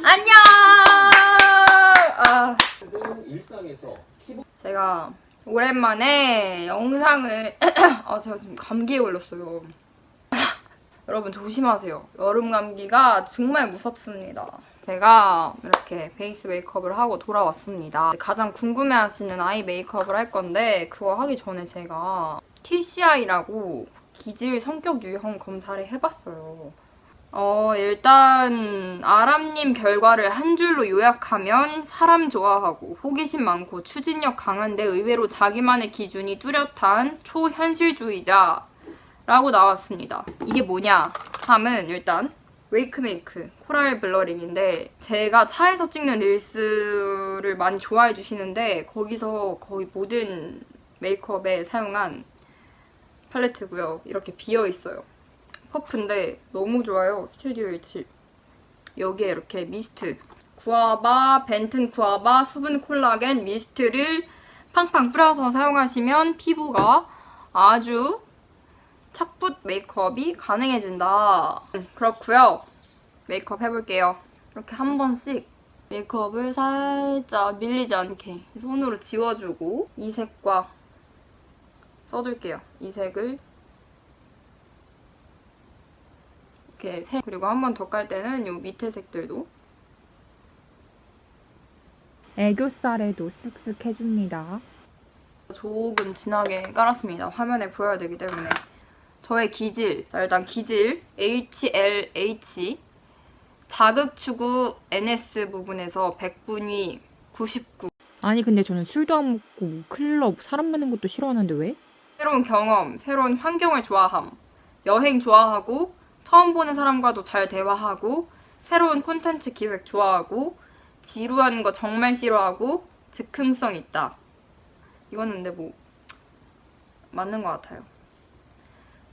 안녕! 제가 오랜만에 영상을 제가 지금 감기에 걸렸어요. 여러분 조심하세요. 여름 감기가 정말 무섭습니다. 제가 이렇게 베이스 메이크업을 하고 돌아왔습니다. 가장 궁금해하시는 아이 메이크업을 할 건데 그거 하기 전에 제가 TCI라고 기질 성격 유형 검사를 해봤어요. 일단 아람님 결과를 한 줄로 요약하면 사람 좋아하고 호기심 많고 추진력 강한데 의외로 자기만의 기준이 뚜렷한 초현실주의자 라고 나왔습니다. 이게 뭐냐 하면 일단 웨이크메이크 코랄 블러링인데 제가 차에서 찍는 릴스를 많이 좋아해 주시는데 거기서 거의 모든 메이크업에 사용한 팔레트고요. 이렇게 비어있어요. 퍼프인데 너무 좋아요. 스튜디오 17. 여기에 이렇게 미스트 구아바, 벤튼 구아바 수분 콜라겐 미스트를 팡팡 뿌려서 사용하시면 피부가 아주 착붙 메이크업이 가능해진다. 그렇고요. 메이크업 해볼게요. 이렇게 한 번씩 메이크업을 살짝 밀리지 않게 손으로 지워주고 이 색과 써둘게요. 이 색을 이렇게 그리고 한 번 더 깔 때는 이 밑에 색들도 애교살에도 쓱쓱 해줍니다. 조금 진하게 깔았습니다. 화면에 보여야 되기 때문에. 저의 기질, 일단 기질 HLH 자극추구 NS 부분에서 100분위 99. 아니 근데 저는 술도 안 먹고 클럽 사람 많은 것도 싫어하는데 왜? 새로운 경험, 새로운 환경을 좋아함, 여행 좋아하고 처음 보는 사람과도 잘 대화하고 새로운 콘텐츠 기획 좋아하고 지루한 거 정말 싫어하고 즉흥성 있다. 이거는 근데 뭐 맞는 것 같아요.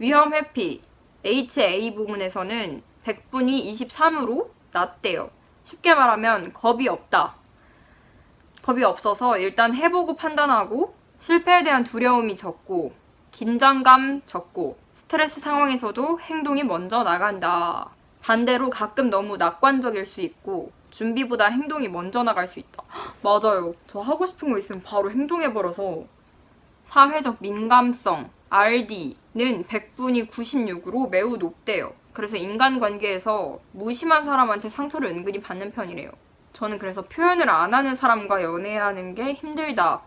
위험 회피 HA 부분에서는 100분이 23으로 낮대요. 쉽게 말하면 겁이 없다. 겁이 없어서 일단 해보고 판단하고 실패에 대한 두려움이 적고 긴장감 적고 스트레스 상황에서도 행동이 먼저 나간다. 반대로 가끔 너무 낙관적일 수 있고 준비보다 행동이 먼저 나갈 수 있다. 맞아요. 저 하고 싶은 거 있으면 바로 행동해버려서. 사회적 민감성 RD는 100분이 96으로 매우 높대요. 그래서 인간관계에서 무심한 사람한테 상처를 은근히 받는 편이래요. 저는 그래서 표현을 안 하는 사람과 연애하는 게 힘들다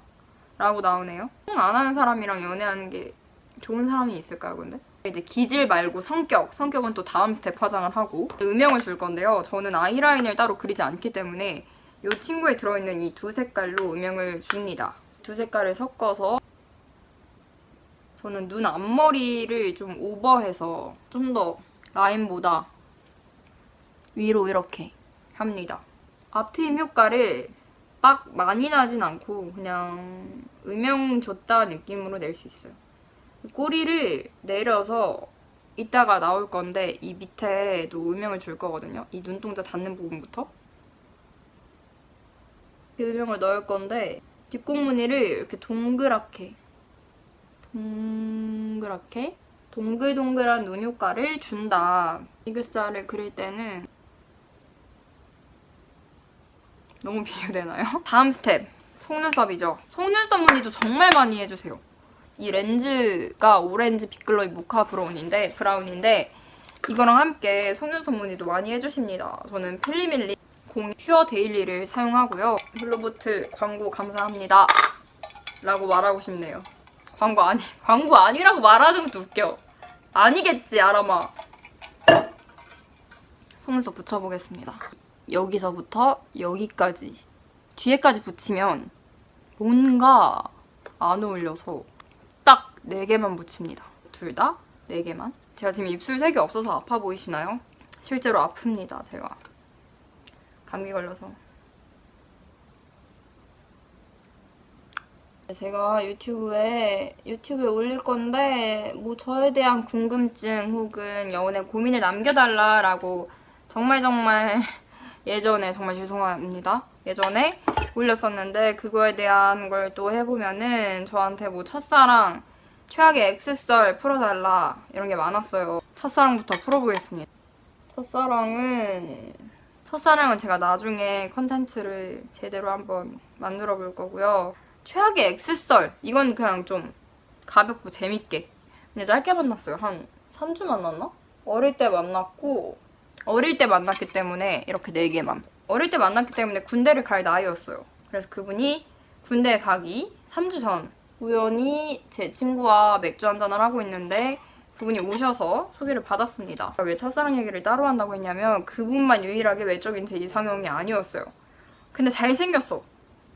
라고 나오네요. 표현 안 하는 사람이랑 연애하는 게 좋은 사람이 있을까요, 근데? 이제 기질 말고 성격은 또 다음 스텝 화장을 하고 음영을 줄 건데요. 저는 아이라인을 따로 그리지 않기 때문에 이 친구에 들어있는 이 두 색깔로 음영을 줍니다. 두 색깔을 섞어서 저는 눈 앞머리를 좀 오버해서 좀 더 라인보다 위로 이렇게 합니다. 앞트임 효과를 막 많이 나진 않고 그냥 음영 줬다 느낌으로 낼 수 있어요. 꼬리를 내려서 이따가 나올 건데 이 밑에도 음영을 줄 거거든요. 이 눈동자 닿는 부분부터 음영을 넣을 건데 뒷공무늬를 이렇게 동그랗게 동글동글한 눈 효과를 준다. 애교살을 그릴 때는 너무 비교되나요? 다음 스텝 속눈썹이죠. 속눈썹 무늬도 정말 많이 해주세요. 이 렌즈가 오렌지 빅글로이 모카 브라운인데 이거랑 함께 속눈썹 무늬도 많이 해주십니다. 저는 필리밀리 퓨어 데일리를 사용하고요. 블루보틀 광고 감사합니다 라고 말하고 싶네요. 광고 아니라고 말하는 것도 웃겨. 아니겠지, 아람아. 속눈썹 붙여보겠습니다. 여기서부터 여기까지 뒤에까지 붙이면 뭔가 안 어울려서 딱 4개만 붙입니다. 둘 다 4개만. 제가 지금 입술 색이 없어서 아파 보이시나요? 실제로 아픕니다, 제가. 감기 걸려서. 제가 유튜브에 올릴 건데 뭐 저에 대한 궁금증 혹은 연애 고민을 남겨달라라고 정말 예전에 정말 죄송합니다. 예전에 올렸었는데 그거에 대한 걸 또 해보면은 저한테 뭐 첫사랑, 최악의 X썰 풀어달라 이런 게 많았어요. 첫사랑부터 풀어보겠습니다. 첫사랑은 첫사랑은 제가 나중에 컨텐츠를 제대로 한번 만들어 볼 거고요. 최악의 엑스썰. 이건 그냥 좀 가볍고 재밌게. 근데 짧게 만났어요. 한 3주 만났나? 어릴 때 만났고, 어릴 때 만났기 때문에 이렇게 4개만. 어릴 때 만났기 때문에 군대를 갈 나이였어요. 그래서 그분이 군대 가기 3주 전 우연히 제 친구와 맥주 한잔을 하고 있는데 그분이 오셔서 소개를 받았습니다. 왜 첫사랑 얘기를 따로 한다고 했냐면 그분만 유일하게 외적인 제 이상형이 아니었어요. 근데 잘생겼어.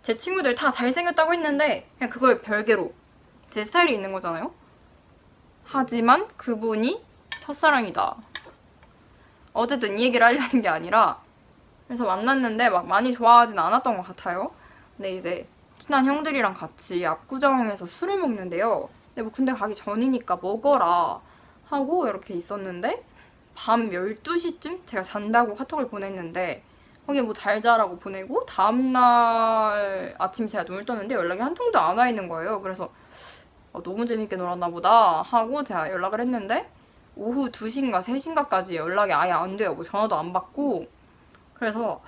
제 친구들 다 잘생겼다고 했는데 그냥 그걸 별개로 제 스타일이 있는 거잖아요. 하지만 그분이 첫사랑이다. 어쨌든 이 얘기를 하려는 게 아니라 그래서 만났는데 막 많이 좋아하진 않았던 것 같아요. 근데 이제 친한 형들이랑 같이 압구정에서 술을 먹는데요. 근데 뭐 군대 가기 전이니까 먹어라 하고 이렇게 있었는데 밤 12시쯤 제가 잔다고 카톡을 보냈는데 거기에 뭐 잘 자라고 보내고 다음날 아침 제가 눈을 떴는데 연락이 한 통도 안 와 있는 거예요. 그래서 너무 재밌게 놀았나 보다 하고 제가 연락을 했는데 오후 2시인가 3시인가까지 연락이 아예 안 돼요. 뭐 전화도 안 받고. 그래서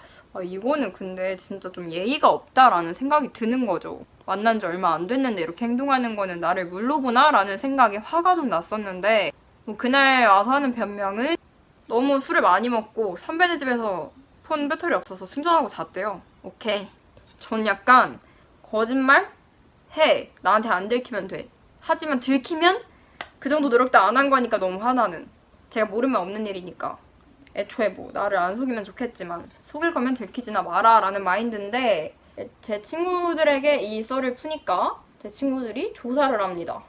이거는 근데 진짜 좀 예의가 없다라는 생각이 드는 거죠. 만난 지 얼마 안 됐는데 이렇게 행동하는 거는 나를 물러보나? 라는 생각에 화가 좀 났었는데 뭐 그날 와서 하는 변명은 너무 술을 많이 먹고 선배네 집에서 폰 배터리 없어서 충전하고 잤대요. 오케이. 전 약간 거짓말? 해. 나한테 안 들키면 돼. 하지만 들키면 그 정도 노력도 안 한 거니까 너무 화나는. 제가 모르면 없는 일이니까. 애초에 뭐 나를 안 속이면 좋겠지만 속일 거면 들키지나 마라 라는 마인드인데 제 친구들에게 이 썰을 푸니까 제 친구들이 조사를 합니다.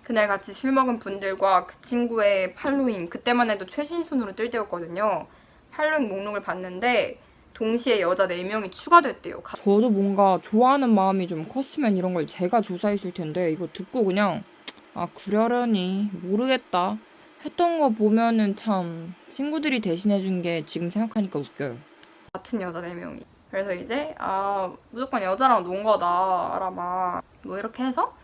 그날 같이 술 먹은 분들과 그 친구의 팔로잉, 그때만 해도 최신순으로 뜰 때였거든요. 팔로잉 목록을 봤는데 동시에 여자 4명이 추가됐대요. 저도 뭔가 좋아하는 마음이 좀 컸으면 이런 걸 제가 조사했을 텐데 이거 듣고 그냥 그러려니 모르겠다 했던 거 보면은 참 친구들이 대신해준 게 지금 생각하니까 웃겨요. 같은 여자 4명이. 그래서 이제 무조건 여자랑 논 거다 아라마 뭐 이렇게 해서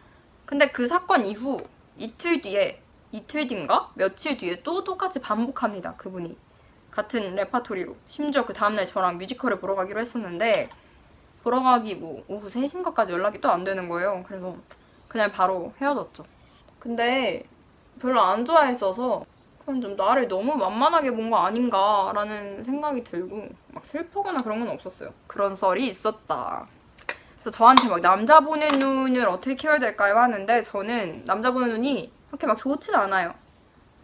근데 그 사건 이후 이틀 뒤인가? 며칠 뒤에 또 똑같이 반복합니다. 그분이. 같은 레파토리로. 심지어 그 다음날 저랑 뮤지컬을 보러 가기로 했었는데 보러 가기 뭐 오후 3시인가까지 연락이 또 안 되는 거예요. 그래서 그날 바로 헤어졌죠. 근데 별로 안 좋아했어서 그건 좀 나를 너무 만만하게 본 거 아닌가라는 생각이 들고 막 슬프거나 그런 건 없었어요. 그런 썰이 있었다. 그래서 저한테 막 남자 보는 눈을 어떻게 키워야 될까요? 하는데 저는 남자 보는 눈이 그렇게 막 좋진 않아요.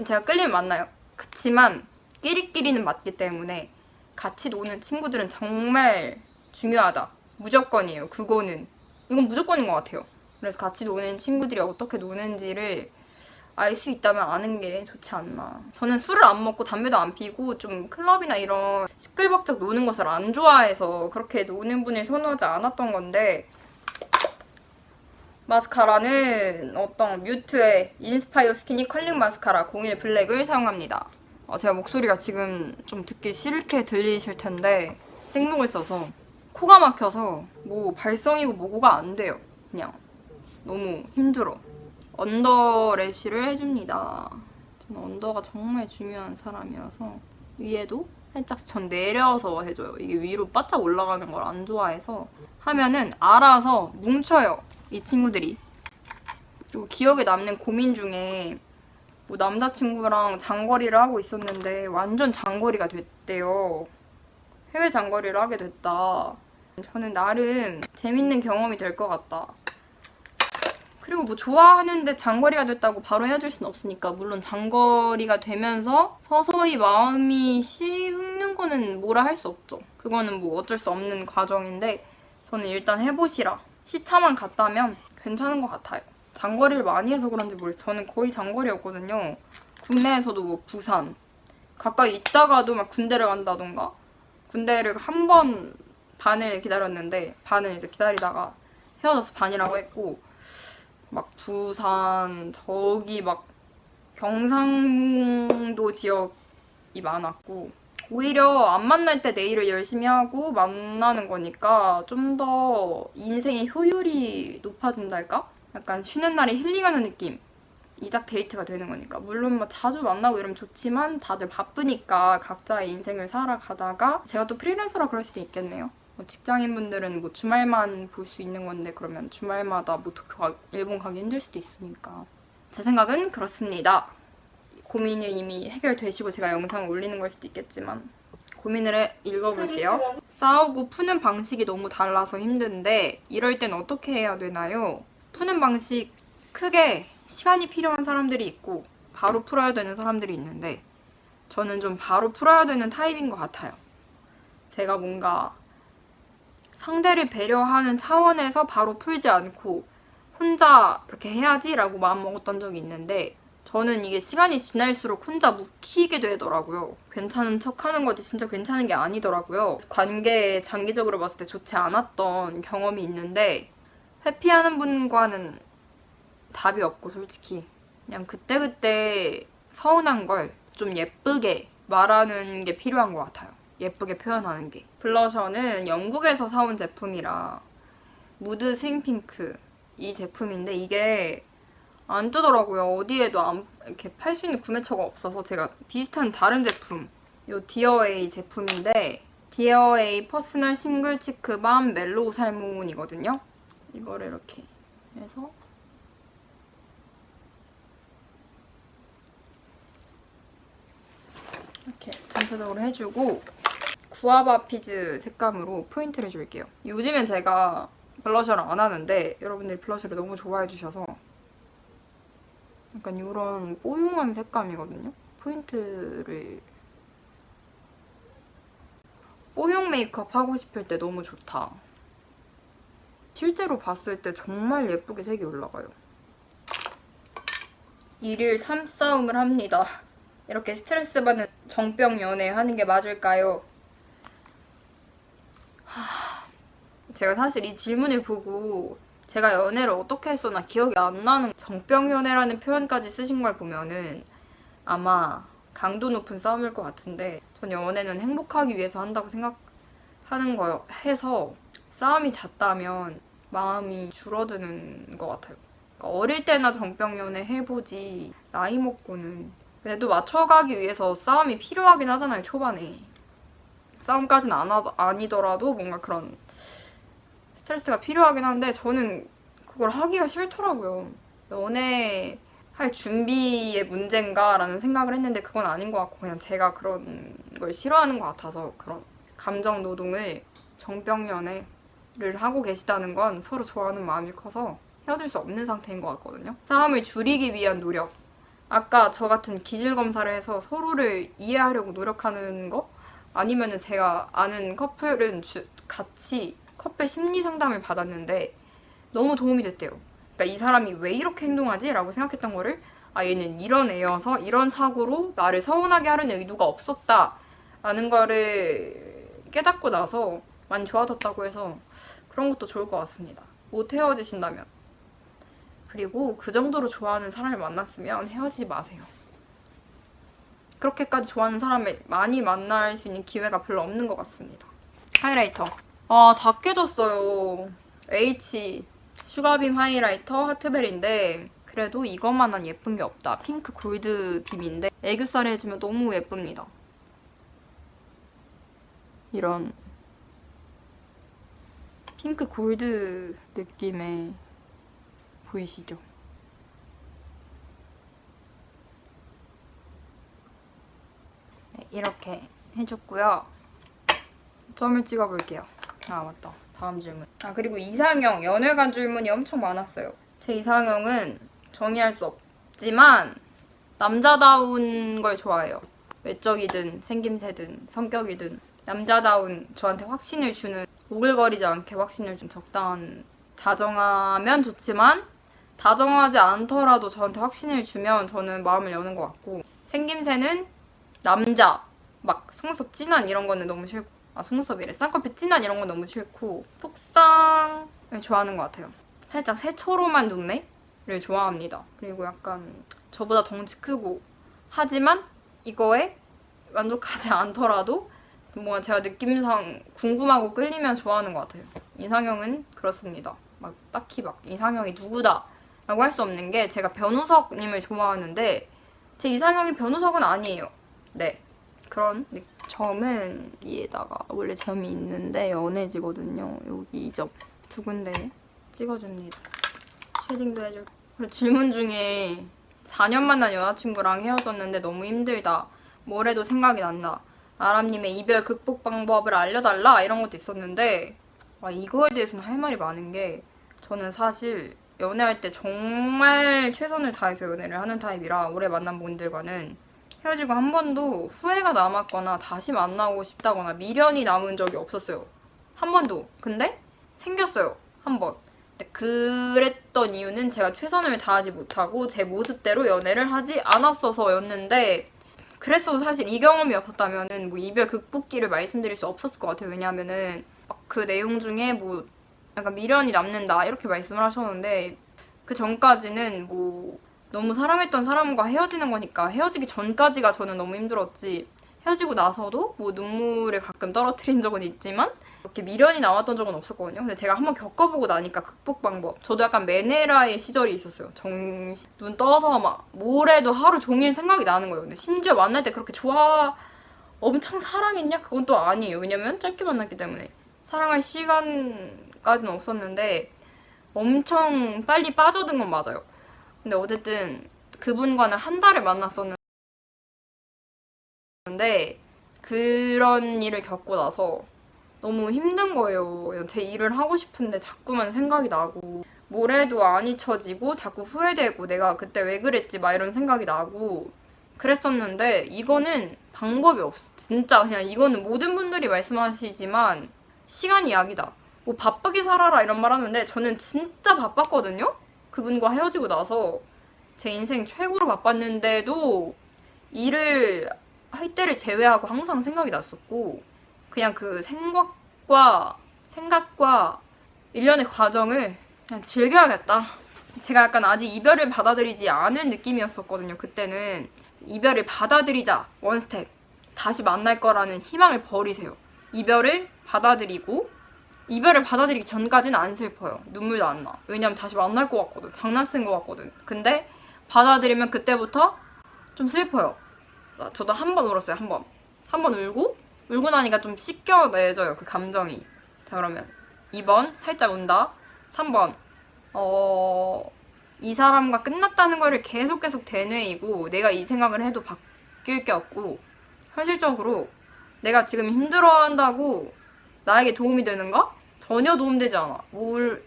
제가 끌리면 만나요. 그치만 끼리끼리는 맞기 때문에 같이 노는 친구들은 정말 중요하다. 무조건이에요. 그거는. 이건 무조건인 것 같아요. 그래서 같이 노는 친구들이 어떻게 노는지를 알 수 있다면 아는 게 좋지 않나. 저는 술을 안 먹고 담배도 안 피고 좀 클럽이나 이런 시끌벅적 노는 것을 안 좋아해서 그렇게 노는 분을 선호하지 않았던 건데 마스카라는 어떤 뮤트의 인스파이어 스키니 컬링 마스카라 01 블랙을 사용합니다. 제가 목소리가 지금 좀 듣기 싫게 들리실 텐데 생목을 써서 코가 막혀서 뭐 발성이고 뭐고가 안 돼요. 그냥 너무 힘들어. 언더래쉬를 해줍니다. 저는 언더가 정말 중요한 사람이라서 위에도 살짝 전 내려서 해줘요. 이게 위로 바짝 올라가는 걸 안 좋아해서 하면은 알아서 뭉쳐요. 이 친구들이. 그리고 기억에 남는 고민 중에 뭐 남자친구랑 장거리를 하고 있었는데 완전 장거리가 됐대요. 해외 장거리를 하게 됐다. 저는 나름 재밌는 경험이 될 것 같다. 그리고 뭐 좋아하는데 장거리가 됐다고 바로 헤어질 수는 없으니까 물론 장거리가 되면서 서서히 마음이 식는 거는 뭐라 할 수 없죠. 그거는 뭐 어쩔 수 없는 과정인데 저는 일단 해보시라. 시차만 갔다면 괜찮은 것 같아요. 장거리를 많이 해서 그런지 모르겠어요. 저는 거의 장거리였거든요. 국내에서도 뭐 부산 가까이 있다가도 막 군대를 간다던가 군대를 한 번 반을 기다렸는데 반은 이제 기다리다가 헤어져서 반이라고 했고 막 부산 저기 막 경상도 지역이 많았고 오히려 안 만날 때 내 일을 열심히 하고 만나는 거니까 좀 더 인생의 효율이 높아진달까? 약간 쉬는 날에 힐링하는 느낌 이작 데이트가 되는 거니까. 물론 뭐 자주 만나고 이러면 좋지만 다들 바쁘니까 각자의 인생을 살아가다가 제가 또 프리랜서라 그럴 수도 있겠네요. 뭐 직장인분들은 뭐 주말만 볼 수 있는 건데 그러면 주말마다 뭐 일본 가기 힘들 수도 있으니까. 제 생각은 그렇습니다. 고민이 이미 해결되시고 제가 영상을 올리는 걸 수도 있겠지만 고민을 읽어볼게요. 싸우고 푸는 방식이 너무 달라서 힘든데 이럴 땐 어떻게 해야 되나요? 푸는 방식 크게 시간이 필요한 사람들이 있고 바로 풀어야 되는 사람들이 있는데 저는 좀 바로 풀어야 되는 타입인 것 같아요. 제가 뭔가 상대를 배려하는 차원에서 바로 풀지 않고 혼자 이렇게 해야지라고 마음먹었던 적이 있는데 저는 이게 시간이 지날수록 혼자 묵히게 되더라고요. 괜찮은 척 하는 거지 진짜 괜찮은 게 아니더라고요. 관계에 장기적으로 봤을 때 좋지 않았던 경험이 있는데 회피하는 분과는 답이 없고 솔직히 그냥 그때그때 서운한 걸 좀 예쁘게 말하는 게 필요한 것 같아요. 예쁘게 표현하는 게. 블러셔는 영국에서 사온 제품이라 무드 스윙 핑크 이 제품인데 이게 안 뜨더라고요. 어디에도 이렇게 팔 수 있는 구매처가 없어서 제가 비슷한 다른 제품 요 디어에이 제품인데 디어에이 퍼스널 싱글 치크밤 멜로우 살몬이거든요. 이거를 이렇게 해서 이렇게 전체적으로 해주고 구아바 피즈 색감으로 포인트를 줄게요. 요즘엔 제가 블러셔를 안 하는데 여러분들이 블러셔를 너무 좋아해 주셔서 약간 이런 뽀용한 색감이거든요. 포인트를 뽀용 메이크업 하고 싶을 때 너무 좋다. 실제로 봤을 때 정말 예쁘게 색이 올라가요. 1일 3싸움을 합니다. 이렇게 스트레스 받는 정병 연애 하는 게 맞을까요? 제가 사실 이 질문을 보고 제가 연애를 어떻게 했었나 기억이 안 나는 정병 연애라는 표현까지 쓰신 걸 보면은 아마 강도 높은 싸움일 것 같은데 전 연애는 행복하기 위해서 한다고 생각하는 거 해서 싸움이 잦다면 마음이 줄어드는 것 같아요. 그러니까 어릴 때나 정병 연애 해보지 나이 먹고는 근데 또 맞춰가기 위해서 싸움이 필요하긴 하잖아요, 초반에. 싸움까지는 아니더라도 뭔가 그런 스트레스가 필요하긴 한데 저는 그걸 하기가 싫더라고요. 연애할 준비의 문제인가 라는 생각을 했는데 그건 아닌 것 같고 그냥 제가 그런 걸 싫어하는 것 같아서 그런 감정 노동을 정병 연애를 하고 계시다는 건 서로 좋아하는 마음이 커서 헤어질 수 없는 상태인 것 같거든요. 싸움을 줄이기 위한 노력. 아까 저 같은 기질 검사를 해서 서로를 이해하려고 노력하는 거? 아니면은 제가 아는 커플은 같이 커플 심리 상담을 받았는데 너무 도움이 됐대요. 그러니까 이 사람이 왜 이렇게 행동하지? 라고 생각했던 거를 아 얘는 이런 애여서 이런 사고로 나를 서운하게 하려는 의도가 없었다 라는 거를 깨닫고 나서 많이 좋아졌다고 해서 그런 것도 좋을 것 같습니다. 못 헤어지신다면. 그리고 그 정도로 좋아하는 사람을 만났으면 헤어지지 마세요. 그렇게까지 좋아하는 사람을 많이 만날 수 있는 기회가 별로 없는 것 같습니다. 하이라이터. 아, 다 깨졌어요. H 슈가빔 하이라이터 하트벨인데 그래도 이것만한 예쁜 게 없다. 핑크 골드 빔인데 애교살을 해주면 너무 예쁩니다. 이런 핑크 골드 느낌의 보이시죠? 네, 이렇게 해줬고요. 점을 찍어볼게요. 아 맞다. 다음 질문. 아 그리고 이상형, 연애관 질문이 엄청 많았어요. 제 이상형은 정의할 수 없지만 남자다운 걸 좋아해요. 외적이든 생김새든 성격이든 남자다운 저한테 확신을 주는 오글거리지 않게 확신을 주는 적당한 다정하면 좋지만 다정하지 않더라도 저한테 확신을 주면 저는 마음을 여는 것 같고 생김새는 남자 막 속눈썹 진한 이런 거는 너무 싫고 속눈썹이래 쌍꺼풀 진한 이런 건 너무 싫고 속쌍을 좋아하는 것 같아요. 살짝 새초롬한 눈매를 좋아합니다. 그리고 약간 저보다 덩치 크고 하지만 이거에 만족하지 않더라도 뭔가 제가 느낌상 궁금하고 끌리면 좋아하는 것 같아요. 이상형은 그렇습니다. 막 딱히 막 이상형이 누구다 라고 할 수 없는 게 제가 변우석님을 좋아하는데 제 이상형이 변우석은 아니에요. 네. 그런 점은 위에다가 원래 점이 있는데 연해지거든요. 여기 이 점 두 군데 찍어줍니다. 쉐딩도 해줄. 그리고 질문 중에 4년 만난 여자친구랑 헤어졌는데 너무 힘들다. 뭘 해도 생각이 난다. 아람님의 이별 극복 방법을 알려달라 이런 것도 있었는데 이거에 대해서는 할 말이 많은 게 저는 사실 연애할 때 정말 최선을 다해서 연애를 하는 타입이라 오래 만난 분들과는 헤어지고 한 번도 후회가 남았거나 다시 만나고 싶다거나 미련이 남은 적이 없었어요. 한 번도. 근데 생겼어요. 한 번. 근데 그랬던 이유는 제가 최선을 다하지 못하고 제 모습대로 연애를 하지 않았어서였는데 그랬어도 사실 이 경험이 없었다면은 뭐 이별 극복기를 말씀드릴 수 없었을 것 같아요. 왜냐면은 그 내용 중에 뭐 약간 미련이 남는다 이렇게 말씀을 하셨는데 그 전까지는 뭐 너무 사랑했던 사람과 헤어지는 거니까 헤어지기 전까지가 저는 너무 힘들었지 헤어지고 나서도 뭐 눈물을 가끔 떨어뜨린 적은 있지만 이렇게 미련이 남았던 적은 없었거든요. 근데 제가 한번 겪어보고 나니까 극복 방법 저도 약간 메네라의 시절이 있었어요. 정신 눈 떠서 막 뭘 해도 하루 종일 생각이 나는 거예요. 근데 심지어 만날 때 그렇게 엄청 사랑했냐? 그건 또 아니에요. 왜냐면 짧게 만났기 때문에 사랑할 시간까지는 없었는데 엄청 빨리 빠져든 건 맞아요. 근데 어쨌든 그분과는 한 달을 만났었는데 그런 일을 겪고 나서 너무 힘든 거예요. 제 일을 하고 싶은데 자꾸만 생각이 나고 뭘 해도 안 잊혀지고 자꾸 후회되고 내가 그때 왜 그랬지 막 이런 생각이 나고 그랬었는데 이거는 방법이 없어. 진짜 그냥 이거는 모든 분들이 말씀하시지만 시간이 약이다. 뭐 바쁘게 살아라 이런 말 하는데 저는 진짜 바빴거든요? 그분과 헤어지고 나서 제 인생 최고로 바빴는데도 일을 할 때를 제외하고 항상 생각이 났었고 그냥 그 생각과 일련의 과정을 그냥 즐겨야겠다. 제가 약간 아직 이별을 받아들이지 않은 느낌이었었거든요. 그때는 이별을 받아들이자 원 스텝 다시 만날 거라는 희망을 버리세요. 이별을 받아들이기 전까지는 안 슬퍼요. 눈물도 안 나. 왜냐면 다시 만날 것 같거든. 장난치는 것 같거든. 근데 받아들이면 그때부터 좀 슬퍼요. 저도 한 번 울었어요. 한 번 울고 나니까 좀 씻겨내져요. 그 감정이. 자 그러면 2번 살짝 운다. 3번 이 사람과 끝났다는 거를 계속 되뇌이고 내가 이 생각을 해도 바뀔 게 없고 현실적으로 내가 지금 힘들어한다고 나에게 도움이 되는가? 전혀 도움되지 않아.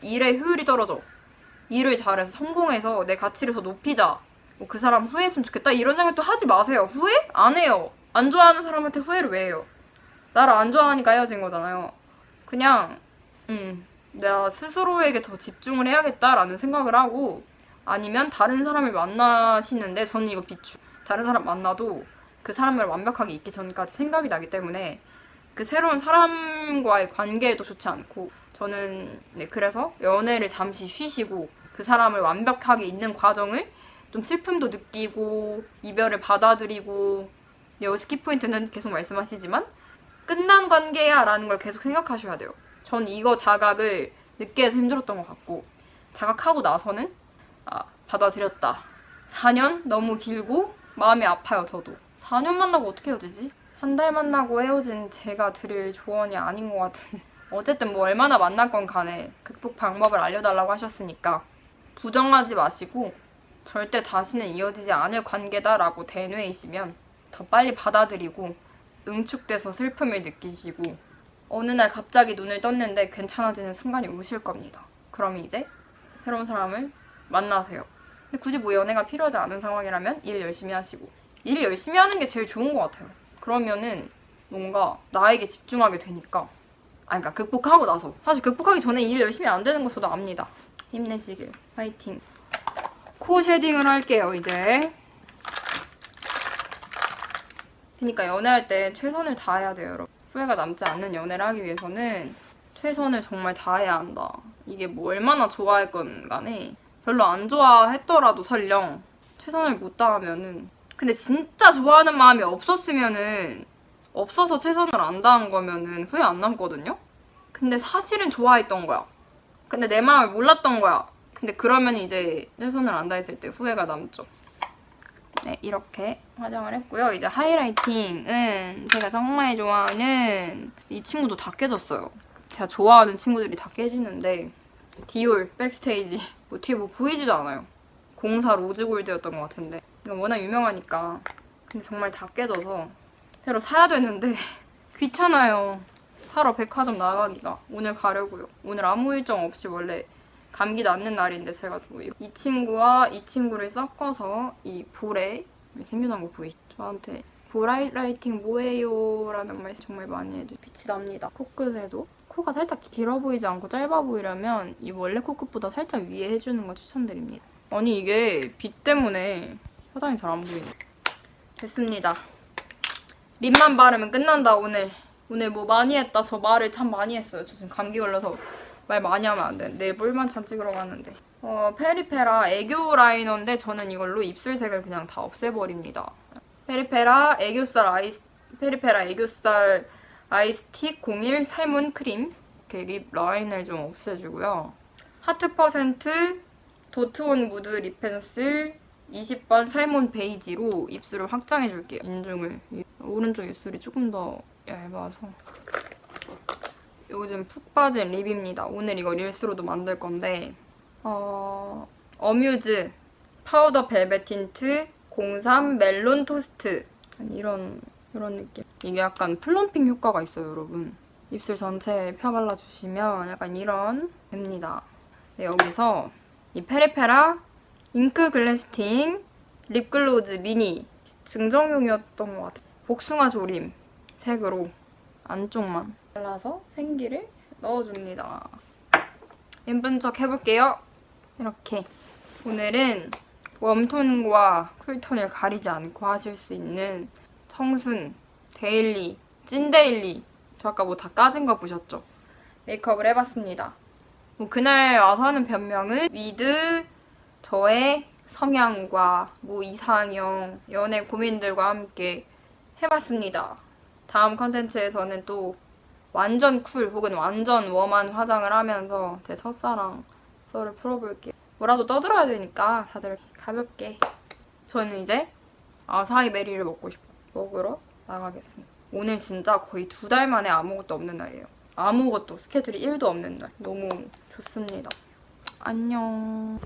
일의 효율이 떨어져. 일을 잘해서 성공해서 내 가치를 더 높이자. 뭐 그 사람 후회했으면 좋겠다 이런 생각도 하지 마세요. 후회? 안 해요. 안 좋아하는 사람한테 후회를 왜 해요? 나를 안 좋아하니까 헤어진 거잖아요. 그냥 내가 스스로에게 더 집중을 해야겠다라는 생각을 하고 아니면 다른 사람을 만나시는데 저는 이거 비추. 다른 사람 만나도 그 사람을 완벽하게 잊기 전까지 생각이 나기 때문에 그 새로운 사람과의 관계에도 좋지 않고 저는 그래서 연애를 잠시 쉬시고 그 사람을 완벽하게 잊는 과정을 좀 슬픔도 느끼고 이별을 받아들이고 여기서 키포인트는 계속 말씀하시지만 끝난 관계야 라는 걸 계속 생각하셔야 돼요. 전 이거 자각을 늦게 해서 힘들었던 것 같고 자각하고 나서는 받아들였다. 4년? 너무 길고 마음이 아파요. 저도 4년 만나고 어떻게 헤어지지? 한 달 만나고 헤어진 제가 드릴 조언이 아닌 것 같은 어쨌든 뭐 얼마나 만날 건 간에 극복 방법을 알려달라고 하셨으니까 부정하지 마시고 절대 다시는 이어지지 않을 관계다라고 대뇌이시면 더 빨리 받아들이고 응축돼서 슬픔을 느끼시고 어느 날 갑자기 눈을 떴는데 괜찮아지는 순간이 오실 겁니다. 그럼 이제 새로운 사람을 만나세요. 근데 굳이 뭐 연애가 필요하지 않은 상황이라면 일 열심히 하시고 일 열심히 하는 게 제일 좋은 것 같아요. 그러면은 뭔가 나에게 집중하게 되니까 그러니까 극복하고 나서 사실 극복하기 전에 일 열심히 안 되는 거 저도 압니다. 힘내시길 파이팅. 코 쉐딩을 할게요 이제. 그러니까 연애할 때 최선을 다해야 돼요 여러분. 후회가 남지 않는 연애를 하기 위해서는 최선을 정말 다해야 한다. 이게 뭐 얼마나 좋아했건 간에 별로 안 좋아했더라도 설령 최선을 못 다하면은 근데 진짜 좋아하는 마음이 없어서 최선을 안 다한 거면은 후회 안 남거든요? 근데 사실은 좋아했던 거야. 근데 내 마음을 몰랐던 거야. 근데 그러면 이제 최선을 안 다했을 때 후회가 남죠. 네, 이렇게 화장을 했고요. 이제 하이라이팅은 제가 정말 좋아하는 이 친구도 다 깨졌어요. 제가 좋아하는 친구들이 다 깨지는데 디올 백스테이지 뭐 뒤에 뭐 보이지도 않아요. 04 로즈골드였던 것 같은데 이건 워낙 유명하니까. 근데 정말 다 깨져서 새로 사야 되는데 귀찮아요. 사러 백화점 나가기가. 오늘 가려고요. 오늘 아무 일정 없이 원래 감기 낫는 날인데 제가 이 친구와 이 친구를 섞어서 이 볼에 생겨난 거 보이시죠? 저한테 볼 하이라이팅 뭐예요? 라는 말 정말 많이 해주세요. 빛이 납니다. 코끝에도. 코가 살짝 길어 보이지 않고 짧아 보이려면 이 원래 코끝보다 살짝 위에 해주는 거 추천드립니다. 아니 이게 빛 때문에 화장이 잘 안 보이네. 됐습니다. 립만 바르면 끝난다 오늘. 오늘 뭐 많이 했다. 저 말을 참 많이 했어요. 저 지금 감기 걸려서 말 많이 하면 안 돼. 내일 볼만찬 찍으러 가는데. 페리페라 애교 라이너인데 저는 이걸로 입술색을 그냥 다 없애버립니다. 페리페라 애교살 아이스틱 01 살몬 크림. 이렇게 립 라인을 좀 없애주고요. 하트 퍼센트 도트온 무드 립 펜슬 20번 살몬 베이지로 입술을 확장해줄게요. 인중을. 오른쪽 입술이 조금 더 얇아서. 요즘 푹 빠진 립입니다. 오늘 이거 릴스로도 만들 건데 어뮤즈 파우더 벨벳 틴트 03 멜론 토스트. 이런 느낌. 이게 약간 플럼핑 효과가 있어요, 여러분. 입술 전체에 펴발라주시면 약간 이런 됩니다. 네, 여기서 이 페리페라 잉크 글래스팅 립글로즈 미니 증정용이었던 것 같아요. 복숭아 조림 색으로 안쪽만 발라서 생기를 넣어줍니다. 예쁜 척 해볼게요. 이렇게. 오늘은 웜톤과 쿨톤을 가리지 않고 하실 수 있는 청순, 데일리, 찐 데일리. 저 아까 뭐 다 까진 거 보셨죠? 메이크업을 해봤습니다. 뭐 그날 와서 하는 변명은 위드 저의 성향과 뭐 이상형, 연애 고민들과 함께 해봤습니다. 다음 컨텐츠에서는 또 완전 쿨 혹은 완전 웜한 화장을 하면서 제 첫사랑 썰을 풀어볼게요. 뭐라도 떠들어야 되니까 다들 가볍게. 저는 이제 아사히 베리를 먹으러 나가겠습니다. 오늘 진짜 거의 2달 만에 아무것도 없는 날이에요. 아무것도 스케줄이 1도 없는 날. 너무 좋습니다. 안녕.